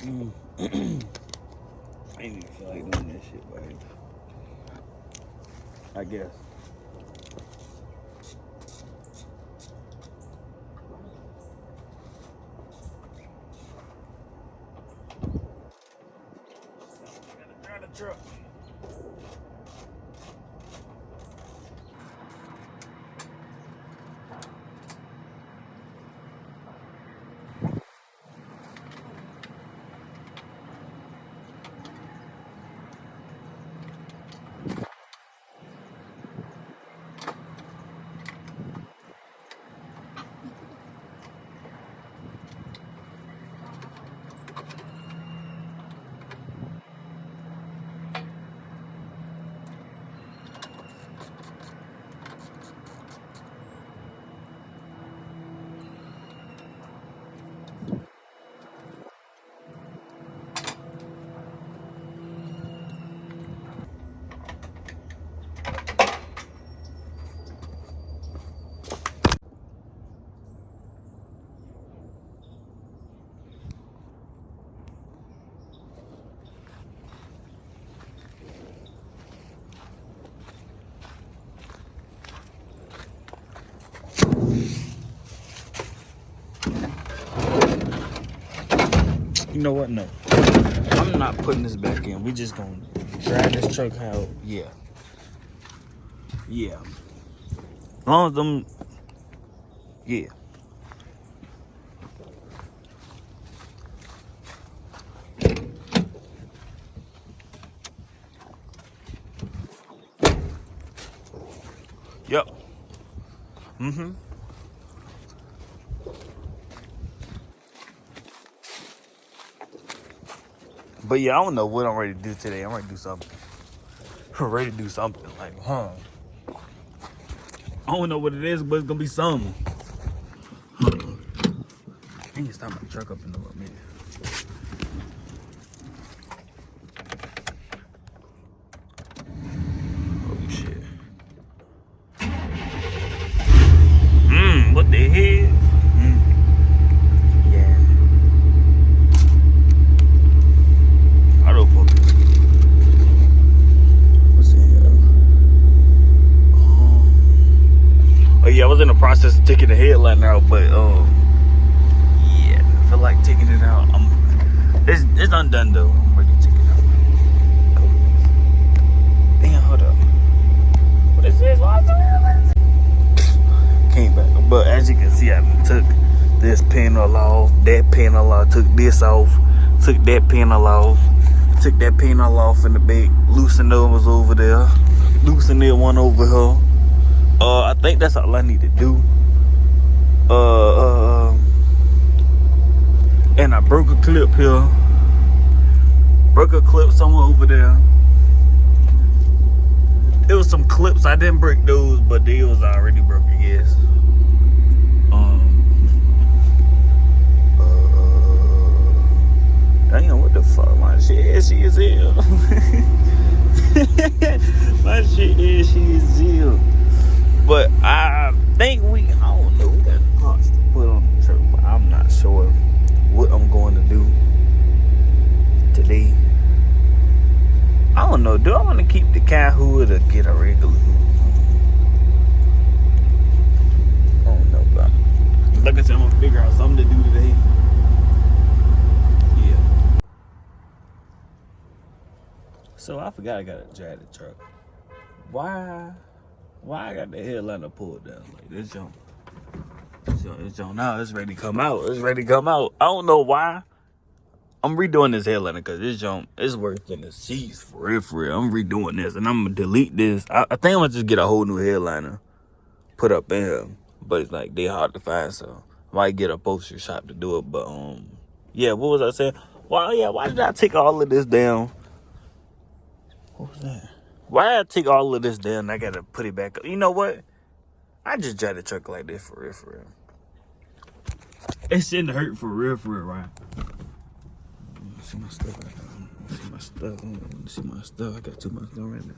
I ain't even feel like doing that shit, but I guess. Gotta drive the truck. You know what? No. I'm not putting this back in. We just gonna drive this truck out. Yeah. Yeah. As long as them. Yeah. Yep. Mm-hmm. But yeah, I don't know what I'm ready to do today. I'm ready to do something. I'm ready to do something. Like, I don't know what it is, but it's gonna be something. I need to start my truck up in a little minute. Holy shit. What the hell? Yeah. Autofocus. What's in here? Oh yeah, I was in the process of taking the headliner out, but yeah, I feel like taking it out. It's undone though. I'm ready to take it out. Damn, hold up. What is this? What's this? Came back, but as you can see, I took this panel off, that panel off, took this off, took that panel off, took that panel off in the back, loosened those over there, loosened that one over here. I think that's all I need to do. And I broke a clip here, broke a clip somewhere over there. It was some clips, I didn't break those, but they was already broken, yes. Damn, what the fuck? My shit ashy as hell. My shit ashy as hell. But I think I don't know, we got parts to put on the truck, but I'm not sure what I'm going to do today. I don't know, do I want to keep the car hood or get a regular hood? I don't know, but like I said, I'm gonna figure out something to do today. Yeah. So I forgot I gotta drive the truck. Why I got the headliner pulled down like this jump? This jump now, it's ready to come out. It's ready to come out. I don't know why. I'm redoing this headliner because this jump is worse than the seats for real, for real. I'm redoing this and I'm gonna delete this. I think I'm gonna just get a whole new headliner put up in here. But it's like they hard to find, so I might get a poster shop to do it. But yeah, what was I saying? Well, yeah, why did I take all of this down? What was that? Why did I take all of this down? I gotta put it back up. You know what? I just drive the truck like this for real, for real. It shouldn't hurt for real, right? See my stuff. See my stuff. See my stuff. I got too much stuff right now.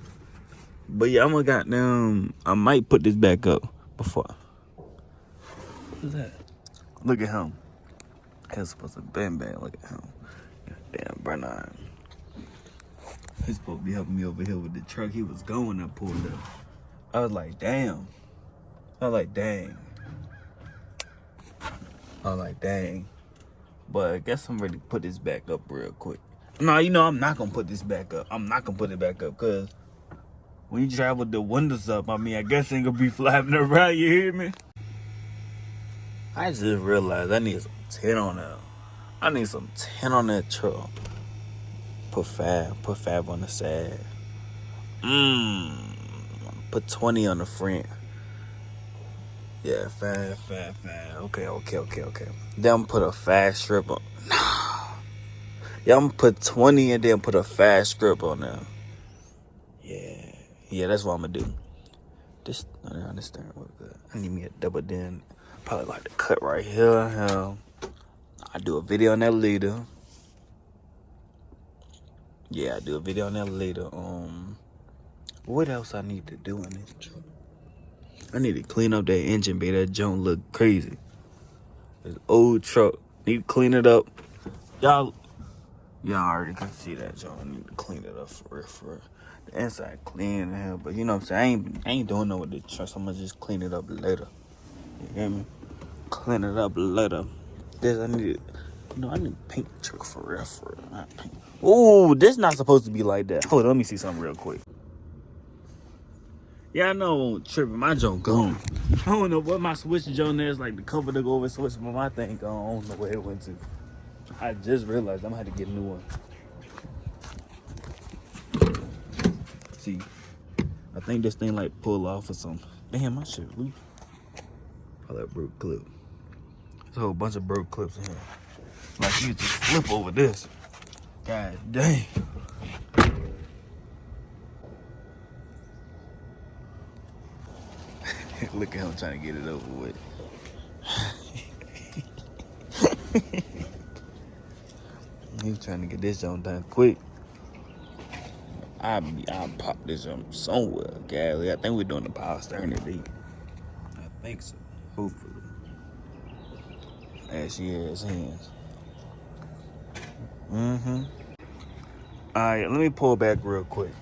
But yeah, I'm gonna goddamn. I might put this back up before. What's that? Look at him. He's supposed to bang bang. Look at him. 409. He's supposed to be helping me over here with the truck. He was going. I pulled up. I was like, damn. I was like, dang. But I guess I'm ready to put this back up real quick. No, you know, I'm not going to put this back up. I'm not going to put it back up because when you travel the windows up, I mean, I guess it ain't going to be flapping around. You hear me? I just realized I need some 10 on that. I need some 10 on that truck. Put 5 on the side. Put 20 on the front. Yeah, 5. Okay. Then put a fast strip on. Yeah, I'm gonna put 20 and then put a fast strip on there. Yeah, that's what I'm gonna do. I understand what good. I need me a double din. Probably like to cut right here. Hell, I do a video on that later. Yeah, I do a video on that later. What else I need to do in this truck? I need to clean up that engine bay. That junk look crazy. This old truck. Need to clean it up. Y'all already can see that junk. I need to clean it up for real. The inside clean hell, but you know what I'm saying? I ain't doing no with the truck. So I'm gonna just clean it up later. You hear me? Clean it up later. I need to paint the truck for real. Not paint. Ooh, this not supposed to be like that. Hold on, let me see something real quick. Yeah, I know tripping. My junk gone. I don't know what my switch junk is, like the cover to go over switch, but my thing gone. I don't know where it went to. I just realized I'm gonna have to get a new one. See, I think this thing like pull off or something. Damn, my shit loose. Probably a broke clip. There's a whole bunch of broke clips in here. Like you just flip over this. God dang. Look at him trying to get it over with. He's trying to get this jump done quick. I'll pop this jump somewhere, Gally. I think we're doing the power steering today. I think so. Hopefully. Ashy ass hands. Alright, let me pull back real quick.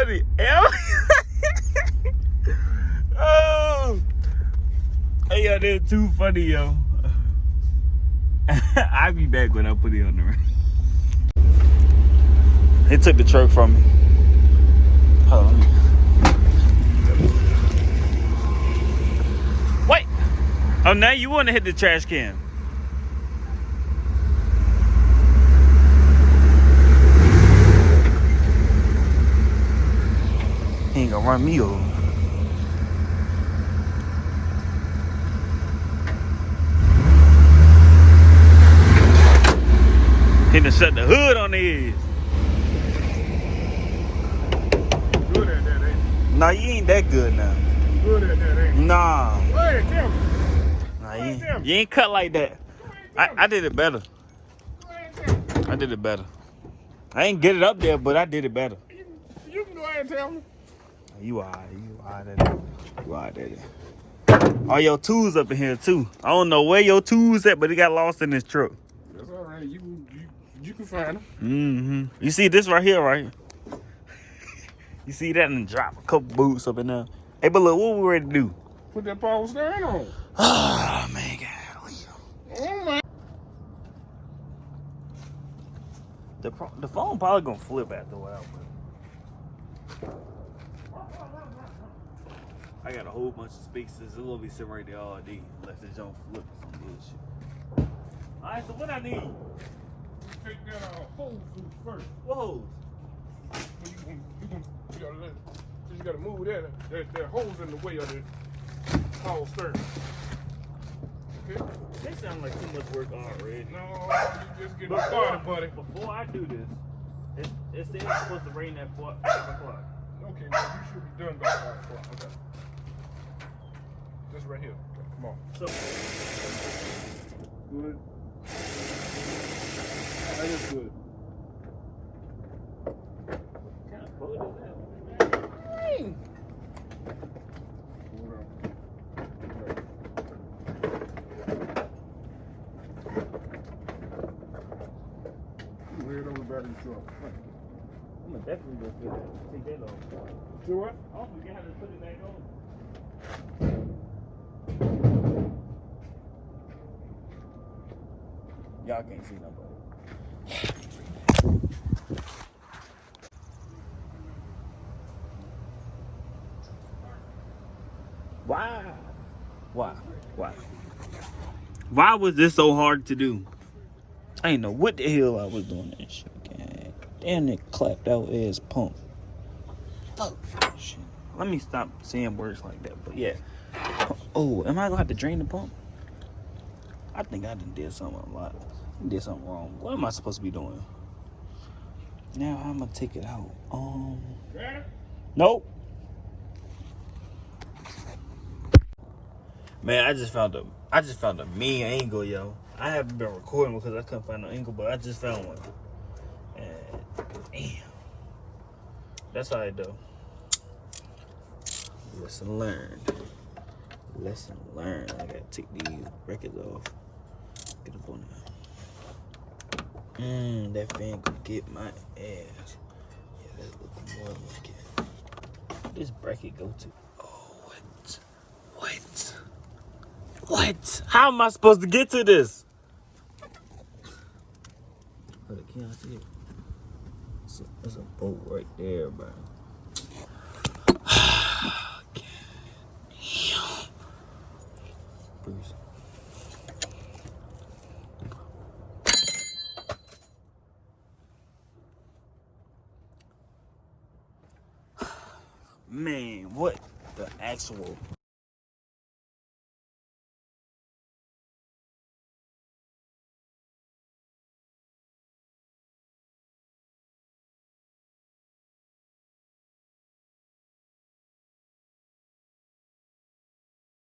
funny. Oh, hey, yo, they're too funny, yo. I'll be back when I put it on the rack. He took the truck from me. Hold on. Wait. Oh, now you want to hit the trash can. He ain't gonna run me over. He done shut the hood on his. Good at that, ain't you? Nah, you ain't that good now. Good at that, ain't you? Nah. Go ahead, tell me. Nah, Go ahead, tell me. you ain't cut like that. Go ahead, tell me. I did it better. Go ahead, tell me. I did it better. I ain't get it up there, but I did it better. You can go ahead and tell me. You alright at it. You alright at it. All your tools up in here too. I don't know where your tools at, but it got lost in this truck. That's all right. You can find them. Mm-hmm. You see this right here, right? You see that and drop a couple boots up in there. Hey, but look, what we ready to do? Put that power stand on. Oh, man, God. Oh, man. The phone probably gonna flip after a while, but I got a whole bunch of speakers. It's gonna be sitting right there all day unless it don't flip or some bullshit. Alright, so what I need? Take that hose loose first. What hose? You gotta move that. That hole's in the way of the power stand. Okay? This sounds like too much work already. No, you just getting started, buddy. Before I do this, it says it's supposed to rain at 5 o'clock. Okay, well, you should be done by 5 o'clock. Okay. This right here. Okay, come on. So Good. That is good. what kind of boat is that? Red on the back of the truck. I'm gonna definitely go feel that. Take that off. See what? I don't forget how to put it back on. Y'all can't see nobody. Why? Why was this so hard to do? I ain't know what the hell I was doing that shit. God damn, it clapped out as pump. Fuck. Shit. Let me stop saying words like that. But yeah. Oh, am I gonna have to drain the pump? I think I done did something a lot. Did something wrong. What am I supposed to be doing? Now I'm gonna take it out. Nope. Man, I just found a mean angle, yo. I haven't been recording because I couldn't find no angle, but I just found one. And damn. That's how I do. Lesson learned. Lesson learned. I gotta take these records off. Get up on there. That fan could get my ass. Yeah, that's looking more like it. This bracket go to. Oh, what? How am I supposed to get to this? Look, can I see it? There's a boat right there, bro. Bruce. Man, what the actual